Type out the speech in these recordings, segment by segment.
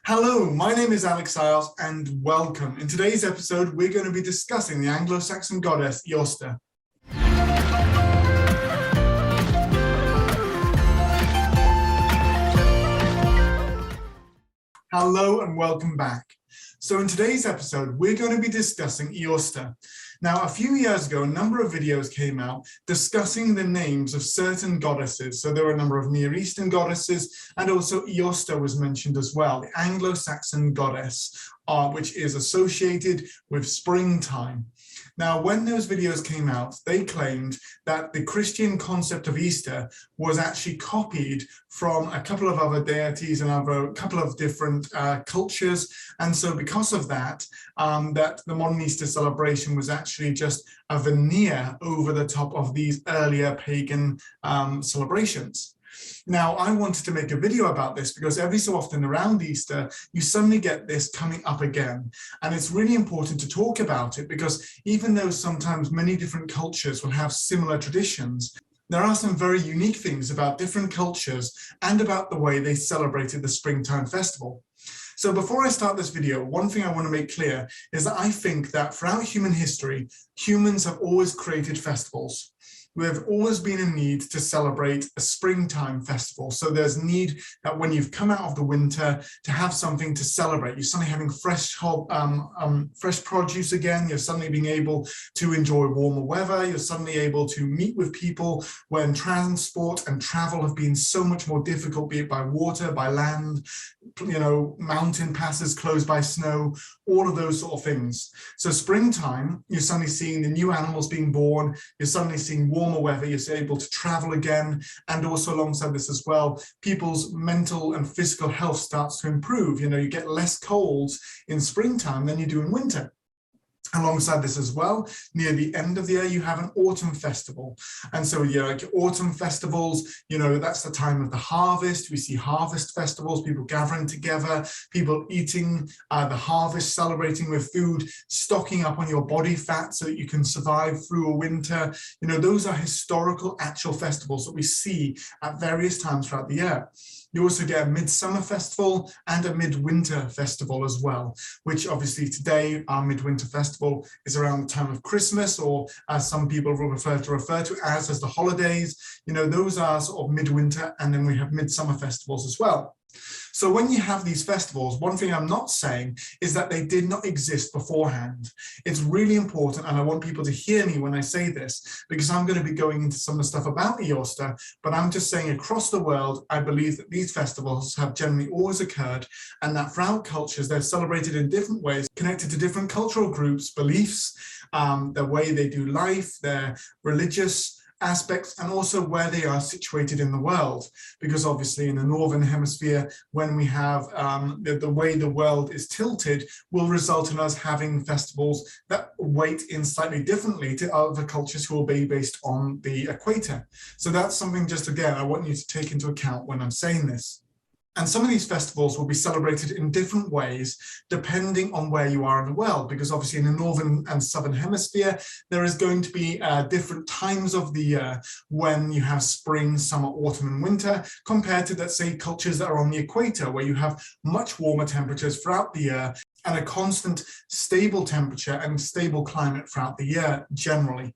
Hello, my name is Alex Isles and welcome. In today's episode, we're going to be discussing the Anglo-Saxon goddess Eoster. Hello and welcome back. So in today's episode, we're going to be discussing Eoster. Now, a few years ago, a number of videos came out discussing the names of certain goddesses. So there were a number of Near Eastern goddesses, and also Eosta was mentioned as well, the Anglo-Saxon goddess, which is associated with springtime. Now, when those videos came out, they claimed that the Christian concept of Easter was actually copied from a couple of other deities and a couple of different cultures. And so because of that, that the modern Easter celebration was actually just a veneer over the top of these earlier pagan celebrations. Now, I wanted to make a video about this because every so often around Easter, you suddenly get this coming up again. And it's really important to talk about it because even though sometimes many different cultures will have similar traditions, there are some very unique things about different cultures and about the way they celebrated the springtime festival. So before I start this video, one thing I want to make clear is that I think that throughout human history, humans have always created festivals. We have always been in need to celebrate a springtime festival. So there's need that when you've come out of the winter to have something to celebrate. You're suddenly having fresh produce again. You're suddenly being able to enjoy warmer weather. You're suddenly able to meet with people when transport and travel have been so much more difficult, be it by water, by land, mountain passes closed by snow, all of those sort of things. So springtime, you're suddenly seeing the new animals being born. You're suddenly seeing warmer weather, you're able to travel again, and also alongside this as well, people's mental and physical health starts to improve. You get less colds in springtime than you do in winter. Alongside this as well, near the end of the year, you have an autumn festival. And so, like autumn festivals, that's the time of the harvest. We see harvest festivals, people gathering together, people eating the harvest, celebrating with food, stocking up on your body fat so that you can survive through a winter. Those are historical, actual festivals that we see at various times throughout the year. You also get a midsummer festival and a midwinter festival as well, which obviously today our midwinter festival is around the time of Christmas, or as some people will refer to as the holidays. Those are sort of midwinter, and then we have midsummer festivals as well. So when you have these festivals, one thing I'm not saying is that they did not exist beforehand. It's really important, and I want people to hear me when I say this, because I'm going to be going into some of the stuff about Eoster, but I'm just saying across the world, I believe that these festivals have generally always occurred, and that throughout cultures, they're celebrated in different ways, connected to different cultural groups, beliefs, the way they do life, their religious aspects, and also where they are situated in the world. Because obviously in the northern hemisphere, when we have the way the world is tilted, will result in us having festivals that weight in slightly differently to other cultures who will be based on the equator. So that's something, just again, I want you to take into account when I'm saying this. And some of these festivals will be celebrated in different ways depending on where you are in the world, because obviously in the northern and southern hemisphere, there is going to be different times of the year when you have spring, summer, autumn, and winter, compared to, let's say, cultures that are on the equator, where you have much warmer temperatures throughout the year and a constant stable temperature and stable climate throughout the year generally.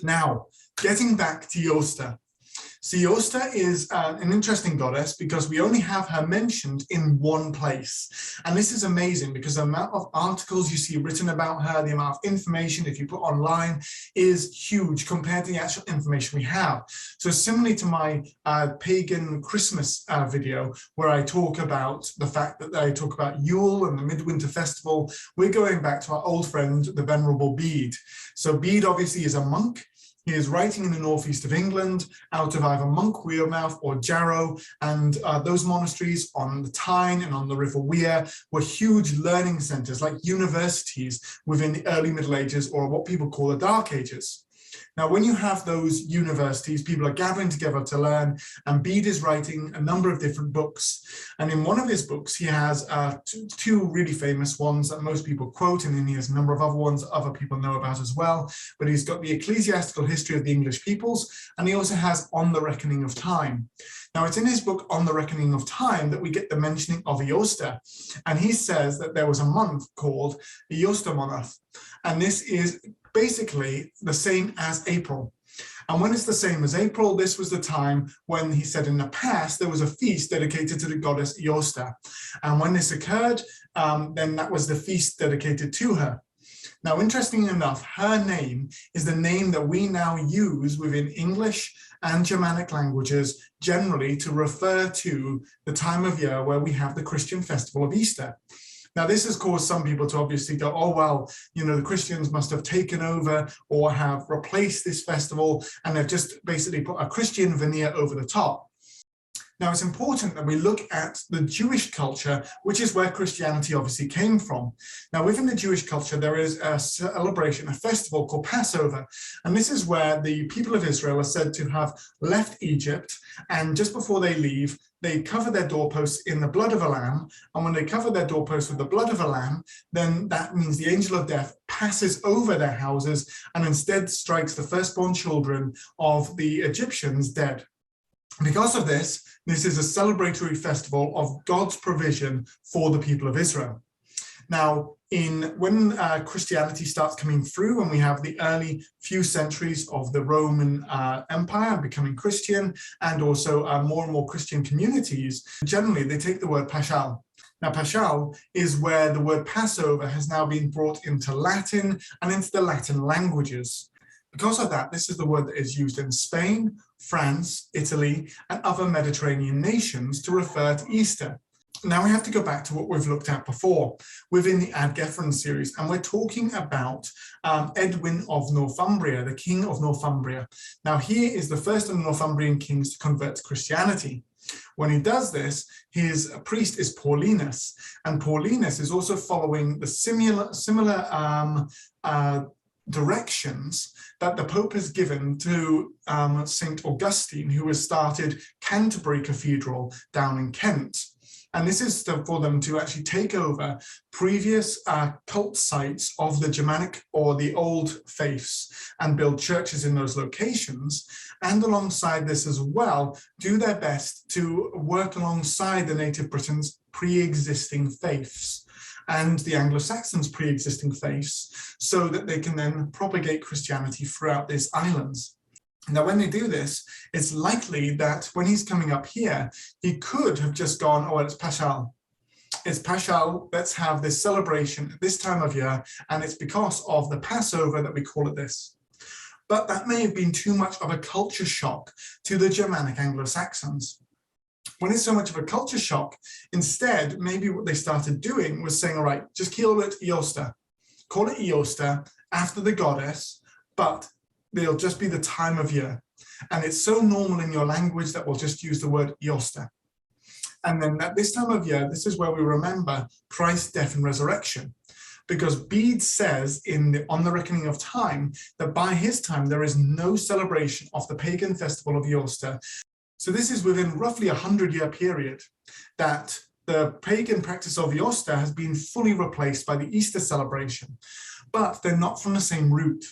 Now, getting back to Eoster. So Eosta is an interesting goddess because we only have her mentioned in one place. And this is amazing because the amount of articles you see written about her, the amount of information, if you put online, is huge compared to the actual information we have. So similarly to my pagan Christmas video, where I talk about the fact that I talk about Yule and the Midwinter Festival, we're going back to our old friend, the Venerable Bede. So Bede obviously is a monk. He is writing in the northeast of England, out of either Monk Wearmouth or Jarrow, and those monasteries on the Tyne and on the River Wear were huge learning centres, like universities within the early Middle Ages, or what people call the Dark Ages. Now, when you have those universities, people are gathering together to learn, and Bede is writing a number of different books. And in one of his books, he has two really famous ones that most people quote, and then he has a number of other ones other people know about as well. But he's got the Ecclesiastical History of the English Peoples, and he also has On the Reckoning of Time. Now, it's in his book On the Reckoning of Time that we get the mentioning of Eoster. And he says that there was a month called Eoster month. And this is basically the same as April. And when it's the same as April, this was the time when he said in the past there was a feast dedicated to the goddess Eosta. And when this occurred, then that was the feast dedicated to her. Now, interestingly enough, her name is the name that we now use within English and Germanic languages generally to refer to the time of year where we have the Christian festival of Easter. Now, this has caused some people to obviously go, oh, well, you know, the Christians must have taken over or have replaced this festival, and they've just basically put a Christian veneer over the top. Now, it's important that we look at the Jewish culture, which is where Christianity obviously came from. Now, within the Jewish culture, there is a celebration, a festival called Passover. And this is where the people of Israel are said to have left Egypt. And just before they leave, they cover their doorposts in the blood of a lamb. And when they cover their doorposts with the blood of a lamb, then that means the angel of death passes over their houses and instead strikes the firstborn children of the Egyptians dead. Because of this, this is a celebratory festival of God's provision for the people of Israel. Now, when Christianity starts coming through and we have the early few centuries of the Roman Empire becoming Christian, and also more and more Christian communities, generally they take the word Paschal. Now, Paschal is where the word Passover has now been brought into Latin and into the Latin languages. Because of that, this is the word that is used in Spain, France, Italy, and other Mediterranean nations to refer to Easter. Now we have to go back to what we've looked at before within the Ad Gethron series, and we're talking about Edwin of Northumbria, the king of Northumbria. Now he is the first of the Northumbrian kings to convert to Christianity. When he does this, his priest is Paulinus, and Paulinus is also following the similar directions that the Pope has given to St. Augustine, who has started Canterbury Cathedral down in Kent. And this is for them to actually take over previous cult sites of the Germanic or the old faiths and build churches in those locations. And alongside this as well, do their best to work alongside the native Britons' pre-existing faiths and the Anglo-Saxons' pre-existing faiths, so that they can then propagate Christianity throughout these islands. Now, when they do this, it's likely that when he's coming up here, he could have just gone, oh, it's Paschal. It's Paschal, let's have this celebration at this time of year, and it's because of the Passover that we call it this. But that may have been too much of a culture shock to the Germanic Anglo-Saxons. When it's so much of a culture shock, instead, maybe what they started doing was saying, all right, just call it Eosta. Call it Eosta after the goddess, but they'll just be the time of year. And it's so normal in your language that we'll just use the word Eosta. And then at this time of year, this is where we remember Christ's death and resurrection. Because Bede says on the Reckoning of Time that by his time, there is no celebration of the pagan festival of Eoster. So this is within roughly a 100-year period that the pagan practice of Eoster has been fully replaced by the Easter celebration, but they're not from the same root.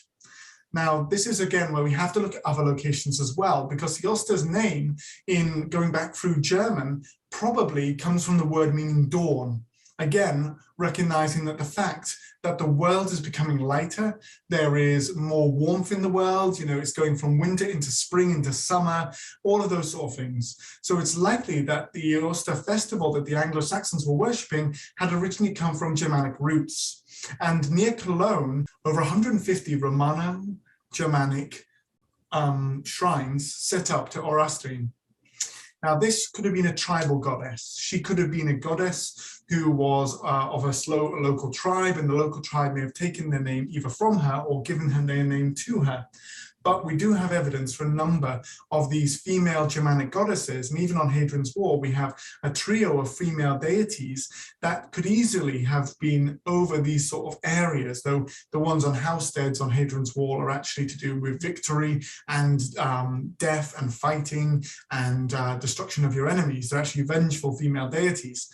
Now, this is again where we have to look at other locations as well, because Eoster's name, in going back through German, probably comes from the word meaning dawn. Again, recognizing that the fact that the world is becoming lighter, there is more warmth in the world, you know, it's going from winter into spring into summer, all of those sort of things. So it's likely that the Eoster festival that the Anglo-Saxons were worshipping had originally come from Germanic roots. And near Cologne, over 150 Romano-Germanic shrines set up to Originates. Now, this could have been a tribal goddess. She could have been a goddess who was of a local tribe, and the local tribe may have taken their name either from her or given her their name to her. But we do have evidence for a number of these female Germanic goddesses, and even on Hadrian's Wall, we have a trio of female deities that could easily have been over these sort of areas, though the ones on housesteads on Hadrian's Wall are actually to do with victory and death and fighting and destruction of your enemies. They're actually vengeful female deities.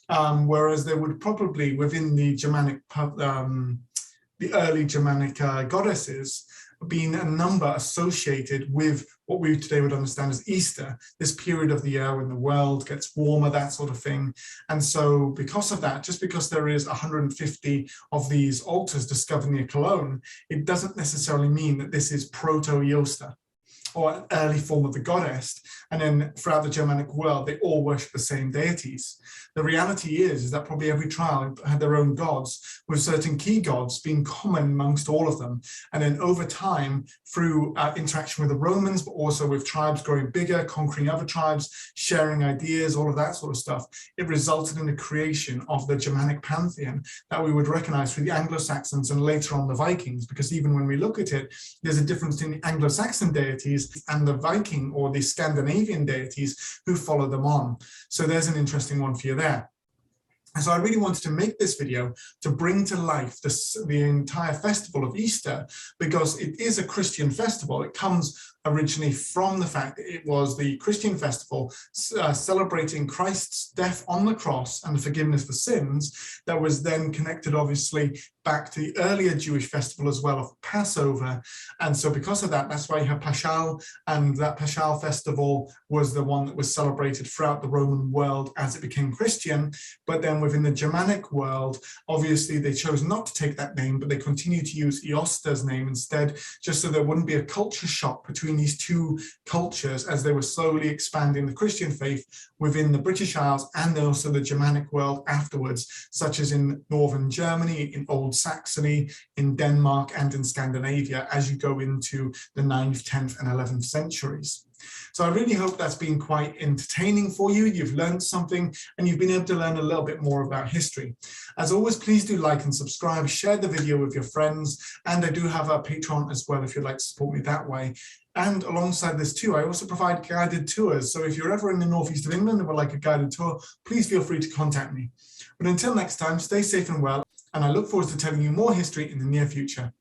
Whereas there would probably, within the Germanic, the early Germanic goddesses, been a number associated with what we today would understand as Easter, this period of the year when the world gets warmer, that sort of thing. And so because of that, just because there is 150 of these altars discovered near Cologne, it doesn't necessarily mean that this is proto-Eosta or an early form of the goddess, and then throughout the Germanic world, they all worship the same deities. The reality is that probably every tribe had their own gods, with certain key gods being common amongst all of them. And then over time, through interaction with the Romans, but also with tribes growing bigger, conquering other tribes, sharing ideas, all of that sort of stuff, it resulted in the creation of the Germanic pantheon that we would recognize through the Anglo-Saxons and later on the Vikings, because even when we look at it, there's a difference in the Anglo-Saxon deities and the Viking or the Scandinavian deities who follow them on. So there's an interesting one for you there. And so I really wanted to make this video to bring to life the entire festival of Easter, because it is a Christian festival. It comes originally from the fact that it was the Christian festival celebrating Christ's death on the cross and the forgiveness for sins that was then connected obviously back to the earlier Jewish festival as well of Passover. And so because of that, that's why you have Paschal, and that Paschal festival was the one that was celebrated throughout the Roman world as it became Christian. But then within the Germanic world, obviously they chose not to take that name, but they continued to use Eosta's name instead, just so there wouldn't be a culture shock between these two cultures as they were slowly expanding the Christian faith within the British Isles and also the Germanic world afterwards, such as in northern Germany, in Old Saxony, in Denmark, and in Scandinavia as you go into the 9th, 10th, and 11th centuries. So I really hope that's been quite entertaining for you. You've learned something and you've been able to learn a little bit more about history. As always, please do like and subscribe, share the video with your friends, and I do have a Patreon as well if you'd like to support me that way. And alongside this too, I also provide guided tours. So if you're ever in the northeast of England and would like a guided tour, please feel free to contact me. But until next time, stay safe and well, and I look forward to telling you more history in the near future.